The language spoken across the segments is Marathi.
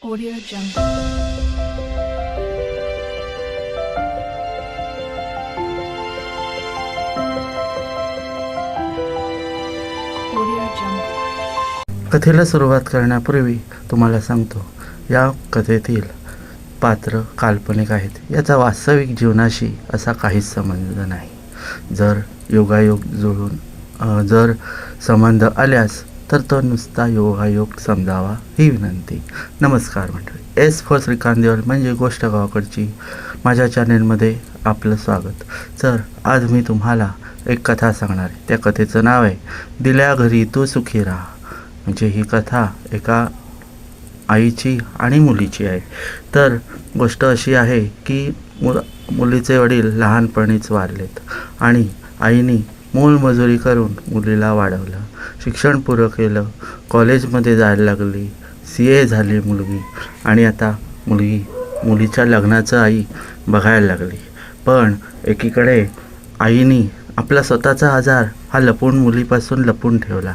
Audio Jungle. Audio Jungle. कथेला सुरुवात करण्यापूर्वी तुम्हाला सांगतो, या कथेतील पात्र काल्पनिक आहेत. याचा वास्तविक जीवनाशी असा काहीच संबंध नाही. जर योगायोग जुळून जर संबंध आल्यास तर तो नुसता योगायोग समजावा ही विनंती. नमस्कार मंडळी, एस फॉर श्रीकांत देवल म्हणजे गोष्ट गावाकडची माझ्या चॅनेलमध्ये आपलं स्वागत. तर आज मी तुम्हाला एक कथा सांगणार आहे. त्या कथेचं नाव आहे दिल्या घरी तू सुखी राहा. म्हणजे ही कथा एका आईची आणि मुलीची आहे. तर गोष्ट अशी आहे की मुलीचे वडील लहानपणीच वारलेत आणि आईने मोलमजुरी करून मुलीला वाढवलं, शिक्षण पुरं केलं, कॉलेजमध्ये जायला लागली, CA झाली मुलगी आणि आता मुलीच्या लग्नाचं आई बघायला लागली. पण एकीकडे आईने आपला स्वतःचा आजार हा लपून मुलीपासून लपून ठेवला.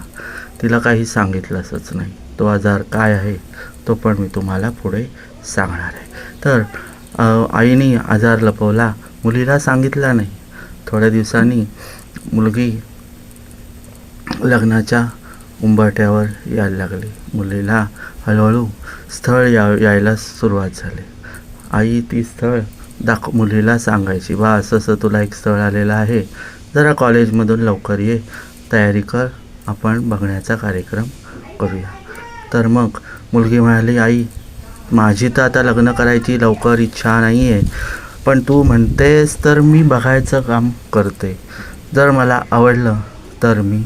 तिला काही सांगितलंच नाही. तो आजार काय आहे तो पण मी तुम्हाला पुढे सांगणार आहे. तर आईने आजार लपवला, मुलीला सांगितला नाही. थोड्या दिवसांनी मुलगी लग्नाच्या उंबरठ्यावर यायला लागली. मुलीला हळूहळू स्थळ यायला सुरुवात झाली. आई ती स्थळ मुलीला सांगायची, बा असं असं तुला एक स्थळ आलेलं आहे, जरा कॉलेजमधून लवकर ये, तयारी कर, आपण बघण्याचा कार्यक्रम करूया. तर मग मुलगी म्हणाली, आई माझी तर आता लग्न करायची लवकर इच्छा नाही आहे, पण तू म्हणतेस तर मी बघायचं काम करते. जर मला आवडलं तर मी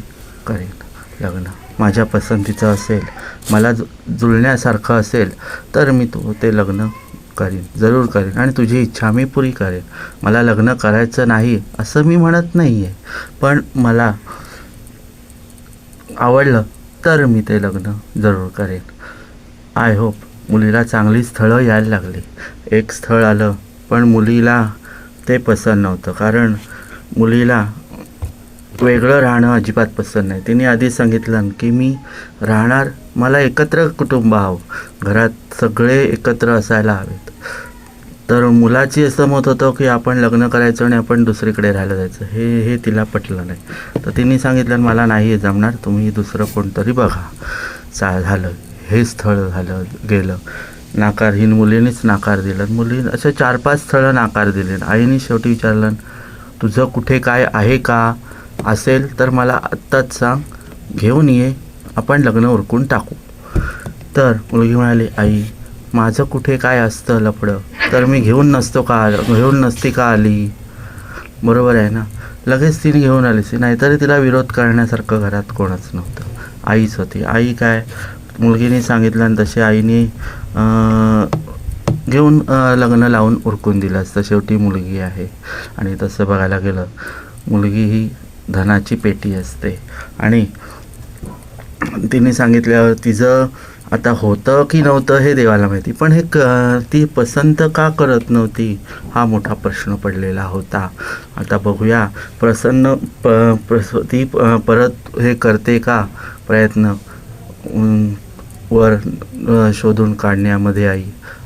करेन लग्न, माझ्या पसंतीचं असेल, मला जुळण्यासारखं असेल तर मी ते लग्न करीन, जरूर करीन आणि तुझी इच्छा मी पुरी करेन. मला लग्न करायचं नाही असं मी म्हणत नाही आहे, पण मला आवडलं तर मी ते लग्न जरूर करेन. I hope. मुलीला चांगली स्थळं यायला लागली. एक स्थळ आलं पण मुलीला ते पसंत नव्हतं, कारण मुलीला वेगळं राहणं अजिबात पसंत नाही. तिने आधी सांगितलं की मी राहणार, मला एकत्र कुटुंब हवं, घरात सगळे एकत्र असायला हवेत. तर मुलाची असं मत होतं की आपण लग्न करायचं आणि आपण दुसरीकडे राहायला जायचं. हे तिला पटलं नाही. तर तिने सांगितलं मला नाही जमणार, तुम्ही दुसरं कोणतरी बघा. झालं, हे स्थळ झालं, गेलं, नाकारहीन मुलीनेच नकार दिलं. मुलीने असे 4-5 स्थळं नाकार दिले. आईने शेवटी विचारलं, तुझं कुठे काय आहे का, असेल तर मला आत्ताच सांग, घेऊन ये, आपण लग्न उरकून टाकू. तर मुलगी म्हणाली, आई माझं कुठे काय असतं लफडं तर मी घेऊन नसती का आली, बरोबर आहे ना. लगेच तिने घेऊन आलीच, नाहीतरी तिला विरोध करण्यासारखं घरात कोणच नव्हतं, आईच होती. आई काय, मुलगीने सांगितलं आणि तशी आईने घेऊन लग्न लावून उरकून दिलं असतं. शेवटी मुलगी आहे आणि तसं बघायला गेलं मुलगी ही धनाची पेटी असते आणि तिने सांगितल्यावर तिचं आता होतं की नव्हतं हे देवाला माहिती, पण हे ती पसंत का करत नव्हती हा मोठा प्रश्न पडलेला होता. आता बघूया ती परत हे करते का प्रयत्न वर शोधून काढण्यामध्ये आई,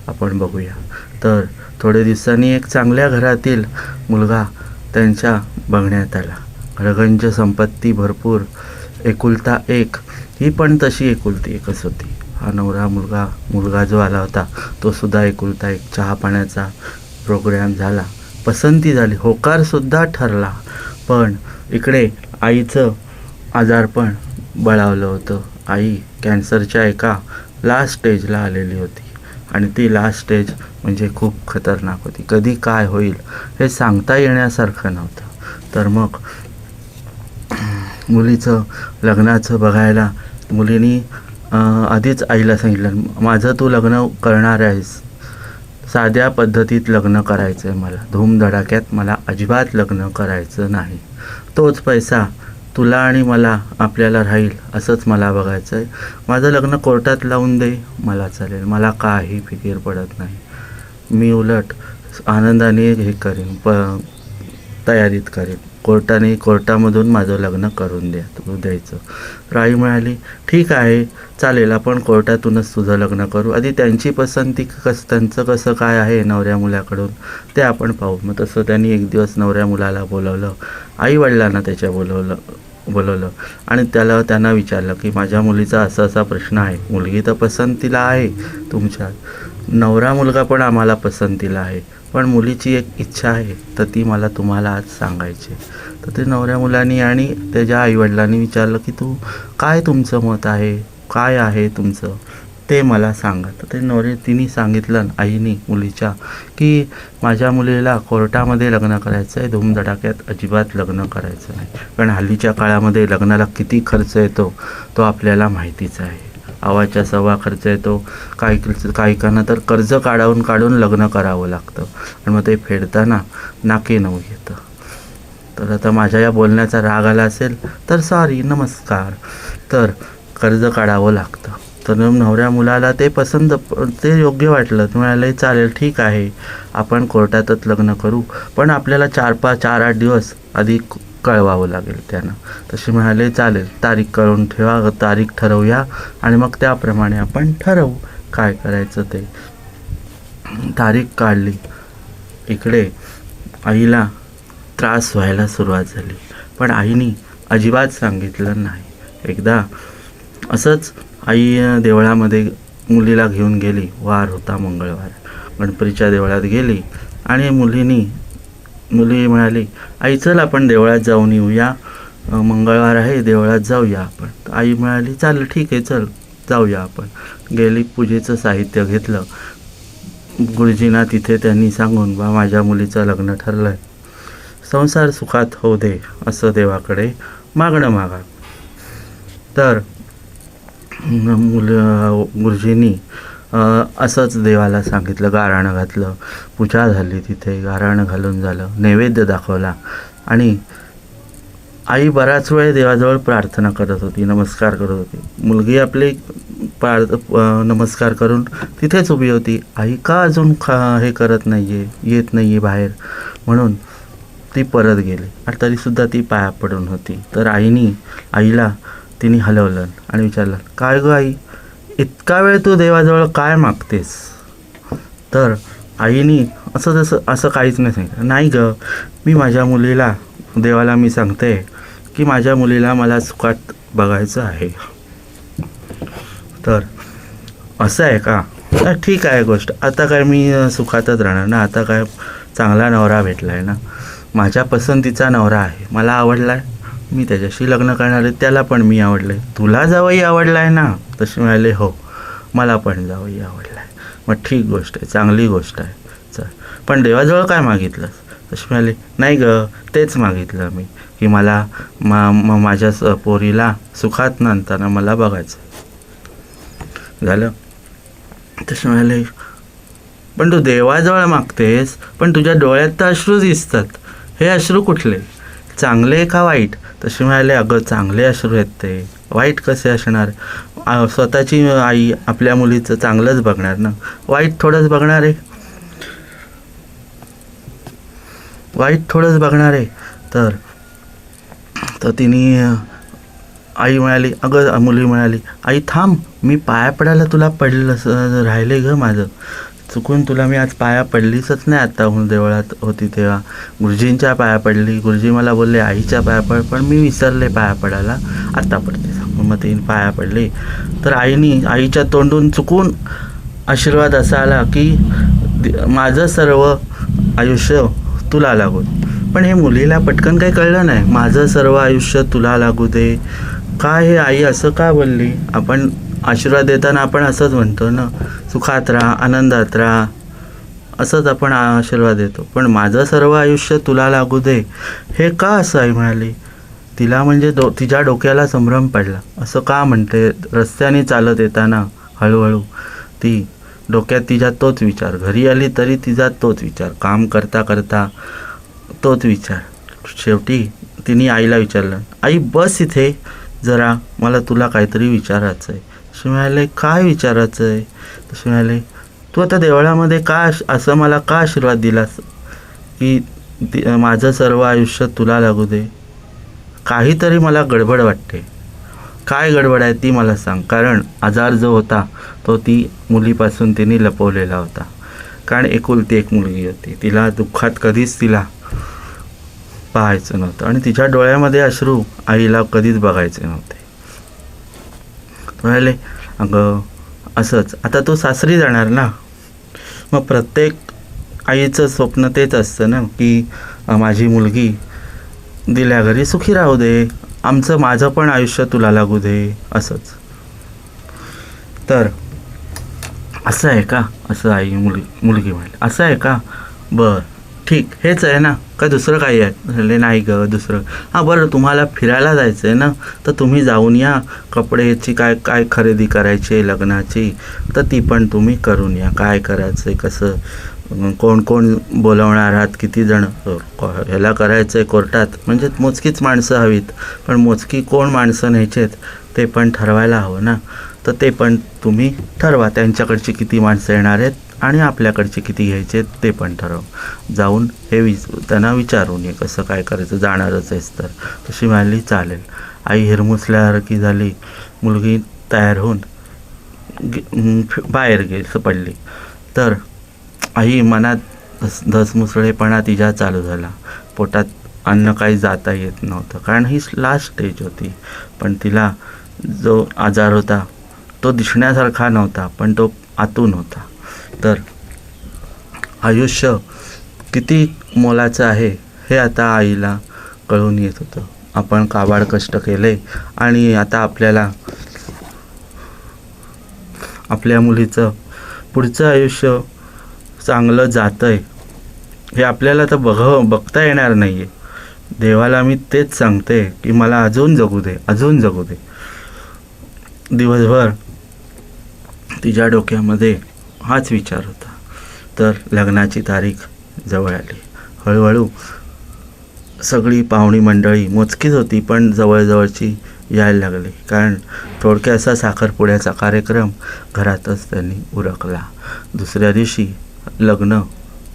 आपण बघूया. तर थोड्या दिवसांनी एक चांगल्या घरातील मुलगा त्यांच्या बघण्यात आला. रगंज संपत्ती भरपूर, एकुलता एक, ही पण तशी एकुलती एकच होती. हा नवरा मुलगा जो आला होता तो सुद्धा एकुलता एक. चहा पाण्याचा प्रोग्राम झाला, पसंती झाली, होकारसुद्धा ठरला. पण इकडे आईचं आजारपण बळावलं होतं. आई कॅन्सरच्या एका लास्ट स्टेजला आलेली होती आणि ती लास्ट स्टेज म्हणजे खूप खतरनाक होती. कधी काय होईल हे सांगता येण्यासारखं नव्हतं. तर मग मुलीचं लग्नाचं बघायला मुलीने आधीच आईला सांगितलं, माझं तू लग्न करणार आहेस, साध्या पद्धतीत लग्न करायचं आहे, मला धूमधडाक्यात मला अजिबात लग्न करायचं नाही. तोच पैसा तुला आणि मला आपल्याला राहील असंच मला बघायचं आहे. माझं लग्न कोर्टात लावून दे, मला चालेल, मला काही फिकीर पडत नाही. मी उलट आनंदाने हे करीन, तयारीत करेन. कोर्टामधून माझं लग्न करून द्यायचं. तर आई म्हणाली ठीक आहे चालेल, आपण कोर्टातूनच तुझं लग्न करू. आधी त्यांची पसंती त्यांचं कसं काय आहे नवऱ्या मुलाकडून ते आपण पाहू. मग तसं त्यांनी एक दिवस नवऱ्या मुलाला बोलवलं, आईवडिलांना त्याच्या बोलवलं आणि त्यांना विचारलं की माझ्या मुलीचा असा प्रश्न आहे. मुलगी तर पसंतीला आहे तुमच्या, नवरा मुलगा पण आम्हाला पसंतीला आहे, पण मुलीची एक इच्छा आहे तर ती मला तुम्हाला आज सांगायची. तर ते नवऱ्या मुलांनी आणि त्याच्या आईवडिलांनी विचारलं की काय तुमचं मत आहे, काय आहे तुमचं ते मला सांगा. तर ते तिने सांगितलं आईनी मुलीच्या की माझ्या मुलीला कोर्टामध्ये लग्न करायचं आहे, धूमधडाक्यात अजिबात लग्न करायचं नाही. कारण हल्लीच्या काळामध्ये लग्नाला किती खर्च येतो तो आपल्याला माहितीच आहे. आवाच्या सव्वा खर्च येतो. काहीकांना तर कर्ज काढून लग्न करावं लागतं आणि मग ते फेडताना नाके नऊ येतं. तर आता माझ्या या बोलण्याचा राग आला असेल तर सॉरी, नमस्कार. तर कर्ज काढावं लागतं. तर नवऱ्या मुलाला ते योग्य वाटलं. म्हणाले चालेल ठीक आहे, आपण कोर्टातच लग्न करू, पण आपल्याला 4-8 दिवस आधी कळवावं लागेल त्यांना. तसे म्हणाले चालेल, तारीख ठरवूया आणि मग त्याप्रमाणे आपण ठरवू काय करायचं ते. तारीख काढली. इकडे आईला त्रास व्हायला सुरुवात झाली, पण आईनी अजिबात सांगितलं नाही. एकदा असंच आई देवळामध्ये मुलीला घेऊन गेली. वार होता मंगळवार. गणपतीच्या देवळात गेली आणि मुली म्हणाली आई चल आपण देवळात जाऊन येऊया, मंगळवार आहे देवळात जाऊया आपण. आई म्हणाली चालेल ठीक आहे चल जाऊया आपण. गेली, पूजेचं साहित्य घेतलं. गुरुजींना तिथे त्यांनी सांगून माझ्या मुलीचं लग्न ठरलं आहे, संसार सुखात होऊ दे असं देवाकडे मागणं मागा. तर गुरुजींनी असंच देवाला सांगितलं, गाराणं घातलं, पूजा झाली तिथे, गाराणं घालून झालं, नैवेद्य दाखवला आणि आई बराच वेळ देवाजवळ प्रार्थना करत होती, नमस्कार करत होती. मुलगी आपली नमस्कार करून तिथेच उभी होती. आई का अजून हे करत नाही आहे, येत नाही आहे बाहेर, म्हणून ती परत गेली आणि तरीसुद्धा ती पाया पडून होती. तर आईला तिने हलवलं आणि विचारलं काय गं आई, इतका वेळ तू देवाजवळ काय मागतेस? तर आईनी असं काहीच नाही सांगितलं. नाही गं, मी माझ्या मुलीला देवाला मी सांगते की माझ्या मुलीला मला सुखात बघायचं आहे. तर असं आहे का? तर ठीक आहे गोष्ट, आता काय मी सुखातच राहणार ना, आता काय चांगला नवरा भेटला आहे ना, माझ्या पसंतीचा नवरा आहे, मला आवडला आहे, मी त्याच्याशी लग्न करणार आहे, त्याला पण मी आवडलं आहे. तुला जावई आवडला आहे ना? तसे म्हणाले हो, मला पण जावई आवडला आहे. मग ठीक गोष्ट आहे, चांगली गोष्ट आहे, चल. पण देवाजवळ काय मागितलंस? तसे म्हणाले नाही गं, तेच मागितलं मी की मला माझ्या पोरीला सुखात नंतर मला बघायचं झालं. तसे म्हणाले पण तू देवाजवळ मागतेस, पण तुझ्या डोळ्यात तर अश्रू दिसतात, हे अश्रू कुठले, चांगले का वाईट? तसे म्हणाले अगं चांगले अश्रू आहेत ते, वाईट कसे असणार? स्वतःची आई आपल्या मुलीचं चांगलंच बघणार ना, वाईट थोडंच बघणार आहे, वाईट थोडंच बघणार आहे. तर तिने मुली म्हणाली आई थांब, मी पाया पडायला तुला पडलं राहिले ग, माझं चुकून तुला मी आज पाया पडलीच नाही. आता देवळात होती तेव्हा गुरुजींच्या पाया पडली, गुरुजी मला बोलले आईच्या पाया पड, पण मी विसरले पाया पडायला, आत्ता पडते. मग तिने पाया पडली. तर आईच्या तोंडून चुकून आशीर्वाद असा आला की माझं सर्व आयुष्य तुला लागू दे. पण हे मुलीला पटकन काही कळलं नाही, माझं सर्व आयुष्य तुला लागू दे, काय हे आई असं का बोलली? आपण आशीर्वाद देताना आपण असंच म्हणतो ना, सुखात राहा, आनंदात राहा, असंच आपण आशीर्वाद देतो. पण माझं सर्व आयुष्य तुला लागू दे हे का असं आई म्हणाली. तिला म्हणजे तिच्या डोक्याला संभ्रम पडला, असं का म्हणते? रस्त्याने चालत येताना हळूहळू ती डोक्यात तिच्या तोच विचार, घरी आली तरी तिचा तोच विचार, काम करता करता तोच विचार. शेवटी तिने आईला विचारलं आई बस इथे जरा, मला तुला काहीतरी विचारायचं आहे. तसे म्हणाले काय विचारायचं आहे? तसे म्हणाले तू आता देवळामध्ये का असं मला का आशीर्वाद दिलास की माझं सर्व आयुष्य तुला लागू दे. काहीतरी मला गडबड वाटते. काय गडबड आहे ती मला सांग. कारण आजार जो होता तो ती मुलीपासून तिने लपवलेला होता. कारण एकुलती एक मुलगी होती. तिला दुःखात कधीच तिला पाहायचं नव्हतं आणि तिच्या डोळ्यामध्ये अश्रू आईला कधीच बघायचे नव्हते. म्हणाले, अगं असंच आता तू सासरी जाणार ना, मग प्रत्येक आईचं स्वप्न तेच असतं ना की माझी मुलगी दिल्या घरी सुखी राहू दे, माझं पण आयुष्य तुला लागू दे असंच. तर असं आहे का? असं आई मुलगी म्हणाली, असं आहे का? बरं ठीक, हेच आहे ना, का दुसरं काही आहे? म्हणाले, नाही ग दुसरं. हां बरं, तुम्हाला फिरायला जायचं आहे ना, तर तुम्ही जाऊन या. कपड्याची काय काय खरेदी करायची आहे लग्नाची, तर ती पण तुम्ही करून या. काय करायचं आहे, कसं, कोण कोण बोलवणार आहात, किती जण, ह्याला करायचं आहे कोर्टात, म्हणजे मोजकीच माणसं हवीत, पण मोजकी कोण माणसं न्यायचेत ते पण ठरवायला हवं ना. तर ते पण तुम्ही ठरवा. त्यांच्याकडची किती माणसं येणार आहेत आणि आपल्याकडचे किती घ्यायचे ते पण ठरव. जाऊन हे त्यांना विचारून ये कसं काय करायचं, जाणारच आहेस तर. तशी म्हणाली, चालेल. आई हिरमुसल्यासारखी झाली. मुलगी तयार होऊन बाहेर पडली. तर आई मनात धसमुसळेपणा तिच्या चालू झाला. पोटात अन्न काही जाता येत नव्हतं, कारण ही लास्ट स्टेज होती. पण तिला जो आजार होता तो दिसण्यासारखा नव्हता, पण तो आतून होता. तर आयुष्य किती मोलाचं आहे हे आता आईला कळून येत होतं. आपण काबाड कष्ट केले आणि आता आपल्या मुलीचं पुढचं आयुष्य चांगलं जातं आहे हे आपल्याला तर बघता येणार नाही आहे. देवाला मी तेच सांगते की मला अजून जगू दे, अजून जगू दे. दिवसभर तिच्या डोक्यामध्ये हाच विचार होता. तर लग्नाची तारीख जवळ आली. हळूहळू सगळी पाहुणी मंडळी मोजकीच होती, पण जवळजवळची यायला लागली. कारण थोडक्यासा साखरपुड्याचा कार्यक्रम घरातच त्यांनी उरकला. दुसऱ्या दिवशी लग्न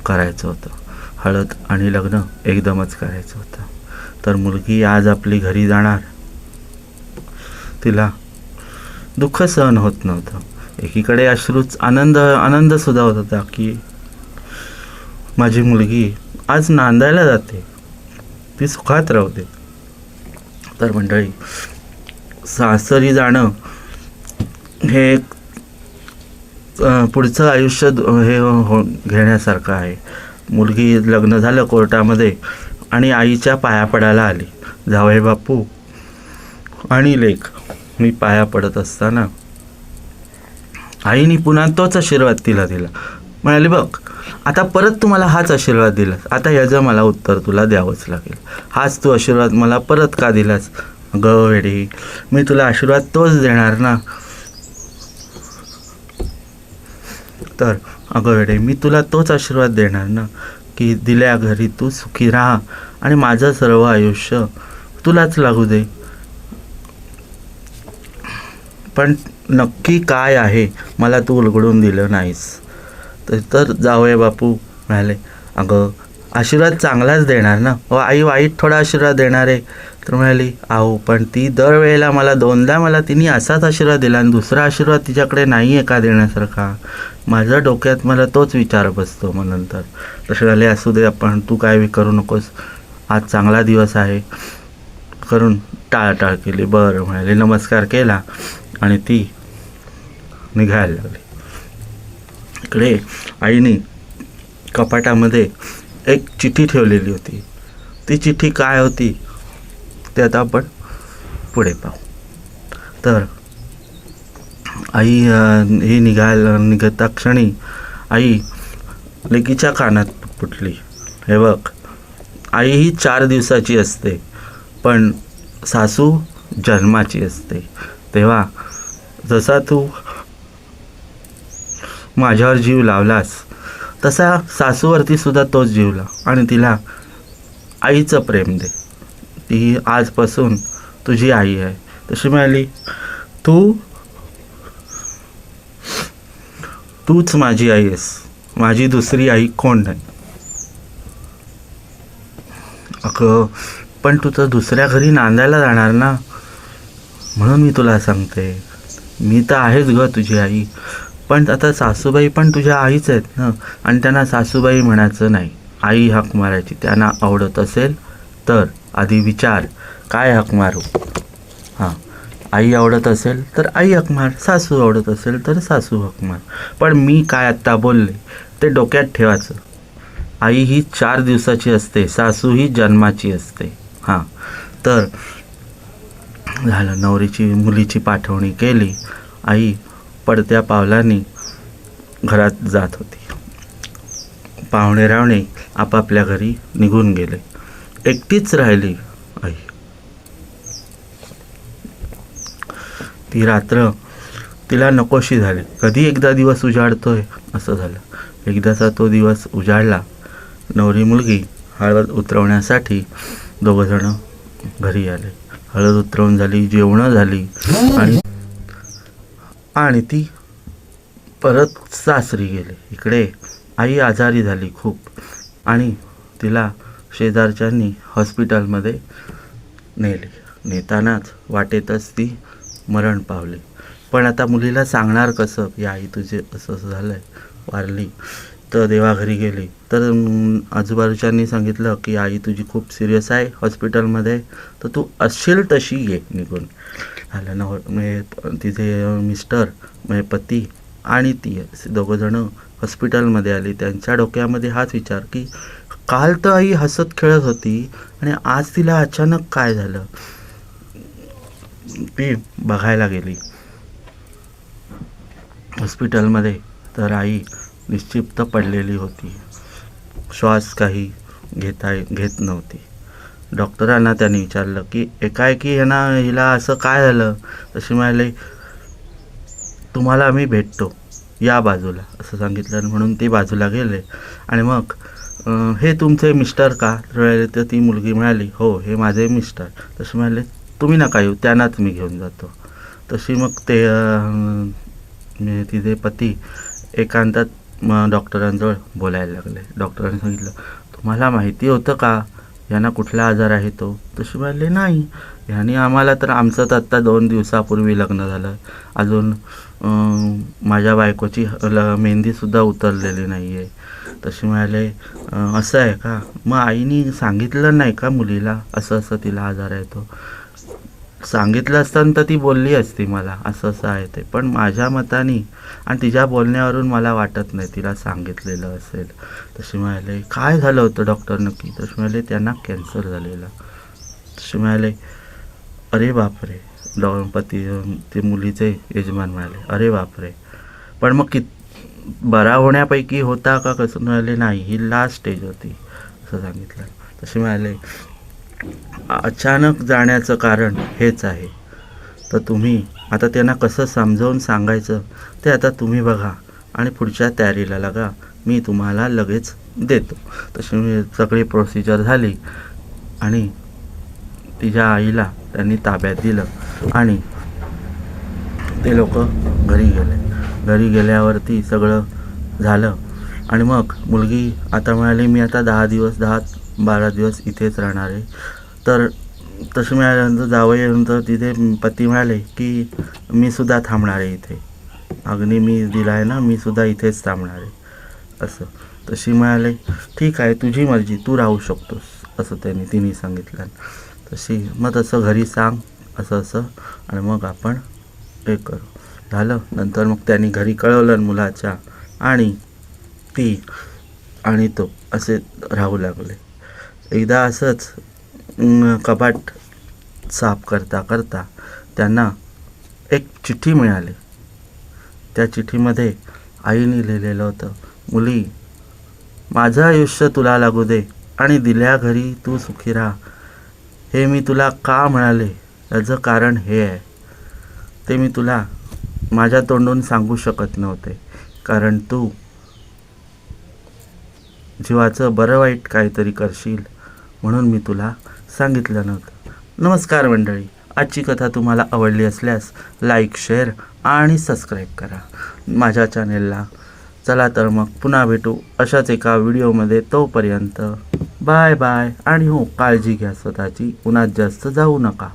करायचं होतं. हळद आणि लग्न एकदमच करायचं होतं. तर मुलगी आज आपली घरी जाणार. तिला दुःख सहन होत नव्हतं. एकीकडे अश्रूच आनंद सुद्धा होत होता की माझी मुलगी आज नांदायला जाते, ती सुखात राहू दे. तर मंडळी, सासरी जाणं हे पुढचं आयुष्य हे घेण्यासारखं आहे. मुलगी लग्न झालं कोर्टामध्ये आणि आईच्या पाया पडायला आली. जावई बापू आणि लेक मी पाया पडत असताना आईने पुन्हा तोच आशीर्वाद तिला दिला. म्हणाली, बघ आता परत तुम्हाला हाच आशीर्वाद दिलास, आता ह्याचं मला उत्तर तुला द्यावंच लागेल. हाच तू आशीर्वाद मला परत का दिलास? अगं वेडी, मी तुला आशीर्वाद तोच देणार ना. तर अगं वेडे, मी तुला तोच आशीर्वाद देणार ना की दिल्या घरी तू सुखी राहा आणि माझं सर्व आयुष्य तुलाच लागू दे. पण नक्की काय आहे मला तू उलगडून दिलं नाहीस. तर जावई बापू म्हणाले, अगं आशीर्वाद चांगलाच देणार ना. आई वाईट थोडा आशीर्वाद देणार आहे. तर म्हणाली, अहो पण ती दरवेळेला मला दोनदा तिने असाच आशीर्वाद दिला आणि दुसरा आशीर्वाद तिच्याकडे नाही आहे का देण्यासारखा. माझ्या डोक्यात मला तोच विचार बसतो. मग नंतर तसे झाले, असू दे, आपण तू काय करू नकोस, आज चांगला दिवस आहे करून टाळटाळ केली. बरं म्हणाले, नमस्कार केला आणि ती निघायला लागली. इकडे आईने कपाटामध्ये एक चिठ्ठी ठेवलेली होती. ती चिठ्ठी काय होती ते आता आपण पुढे पाहू. तर आई ही निघता क्षणी आई लेकीच्या कानात फुटली. हे बघ, आई ही 4 दिवसाची असते, पण सासू जन्माची असते. तेव्हा जसा तू माझ्यावर जीव लावलास तसा सासूवरती सुद्धा तोच जीव लाव आणि तिला आईचं प्रेम दे. ती आजपासून तुझी आई आहे. तशी म्हणाली, तूच माझी आई आहेस, माझी दुसरी आई कोण नाही. अगं पण तू तर दुसऱ्या घरी नांदायला जाणार ना, म्हणून मी तुला सांगते. मी तर आहेच ग तुझी आई, पण आता सासूबाई पण तुझ्या आईच आहेत ना, आणि त्यांना सासूबाई म्हणायचं नाही, आई हाक मारायची. त्यांना आवडत असेल तर आधी विचार, काय हाक मारू. हां, आई आवडत असेल तर आई हाक मार, सासू आवडत असेल तर सासू हाक मार. पण मी काय आत्ता बोलले ते डोक्यात ठेवायचं. आई ही 4 दिवसाची असते, सासू ही जन्माची असते. हां, तर झालं. मुलीची पाठवणी केली. आई पडत्या पावलांनी घरात जात होती. पाहुणे रावणे आपापल्या घरी निघून गेले. एकटीच राहिली आई. ती रात्र तिला नकोशी झाली. कधी एकदा दिवस उजाडतोय असं झालं. एकदाचा तो दिवस उजाडला. नवरी मुलगी हळद उतरवण्यासाठी दोघंजणं घरी आले. हळद उतरवून झाली, जेवणं झाली, आणि ती परत सासरी गेली. इकडे आई आजारी झाली खूप, आणि तिला शेजारच्यांनी हॉस्पिटलमध्ये नेली. नेतानाच वाटेतच ती मरण पावली. पण आता मुलीला सांगणार कसं की आई तुझे असं असं झालं आहे, वारली. तर देवाघरी गेली तर आजूबाजूच्यांनी सांगितलं की आई तुझी खूप सिरियस आहे हॉस्पिटलमध्ये, तर तू असशील तशी ये निघून. झालं ना, म्हणजे तिचे मिस्टर म्हणजे पती आणि ती दोघंजणं हॉस्पिटलमध्ये आली. त्यांच्या डोक्यामध्ये हाच विचार की काल तर आई हसत खेळत होती आणि आज तिला अचानक काय झालं. ती बघायला गेली हॉस्पिटलमध्ये, तर आई निश्चिप्त पडलेली होती. श्वास काही घेत नव्हती. डॉक्टरांना त्यांनी विचारलं की एकाएकी हिला असं काय झालं. तशी म्हणाले, तुम्हाला आम्ही भेटतो, या बाजूला, असं सांगितलं. म्हणून ते बाजूला गेले. आणि मग हे तुमचे मिस्टर का तर ती मुलगी म्हणाली, हो हे माझे मिस्टर. तसे म्हणाले, तुम्ही नका येऊ, त्यांनाच मी घेऊन जातो. तशी मग ते तिचे पती एकांतात डॉक्टरांजवळ बोलायला लागले. डॉक्टरांनी सांगितलं, तुम्हाला माहिती होतं का यांना कुठला आजार आहे तो. तशी म्हणाले, नाही, ह्यानी आम्हाला तर आमचं तर आत्ता 2 दिवसापूर्वी लग्न झालं, अजून माझ्या बायकोची मेहंदीसुद्धा उतरलेली नाही आहे. तशी म्हणाले, असं आहे का, मग आईनी सांगितलं नाही का मुलीला असं असं तिला आजार आहे तो. सांगितलं असतं तर ती बोलली असती मला असं असं आहे ते, पण माझ्या मताने आणि तिच्या बोलण्यावरून मला वाटत नाही तिला सांगितलेलं असेल. तशी म्हणाले, काय झालं होतं डॉक्टर नक्की. तशी म्हणाले, त्यांना कॅन्सर झालेला. तशी म्हणाले, अरे बापरे. पती ते मुलीचे यजमान म्हणाले, अरे बापरे, पण मग बरा होण्यापैकी होता का कसं. म्हणाले, नाही, ही लास्ट स्टेज होती असं सांगितलं. तसे म्हणाले, अचानक जाण्याचं कारण हेच आहे, तर तुम्ही आता त्यांना कसं समजावून सांगायचं ते आता तुम्ही बघा आणि पुढच्या तयारीला लागा, मी तुम्हाला लगेच देतो. तशी सगळी प्रोसिजर झाली आणि तिच्या आईला त्यांनी ताब्यात दिलं आणि ते लोक घरी गेले. घरी गेल्यावरती सगळं झालं आणि मग मुलगी आता म्हणाली, मी आता 10-12 दिवस इथेच राहणार आहे. तर तसं मिळाल्यानंतर जावयानंतर तिथे पती म्हणाले की मी सुद्धा थांबणार आहे इथे, अग्नी मी दिला आहे ना, मी सुद्धा इथेच थांबणार आहे असं. तशी म्हणाले, ठीक आहे, तुझी मर्जी, तू राहू शकतोस असं तिने सांगितलं. तशी मग तसं घरी सांग असं असं आणि मग आपण हे करू. झालं. नंतर मग त्यांनी घरी कळवलं मुलाच्या, आणि ती आणि तो असे राहू लागले. एकदा असंच कपाट साफ करता करता त्यांना एक चिठ्ठी मिळाली. त्या चिठ्ठीमध्ये आईने लिहिलेलं होतं, मुली, माझं आयुष्य तुला लागू दे आणि दिल्या घरी तू सुखी राहा. हे मी तुला का म्हणाले याचं कारण हे आहे, ते मी तुला माझ्या तोंडून सांगू शकत नव्हते, कारण तू जीवाचं बरं वाईट काहीतरी करशील म्हणून मी तुला सांगितलं नव्हतं. नमस्कार मंडळी, आजची कथा तुम्हाला आवडली असल्यास लाईक, शेअर आणि सबस्क्राईब करा माझ्या चॅनेलला. चला तर मग पुन्हा भेटू अशाच एका व्हिडिओमध्ये. तोपर्यंत बाय बाय. आणि हो, काळजी घ्या स्वतःची. उन्हात जास्त जाऊ नका.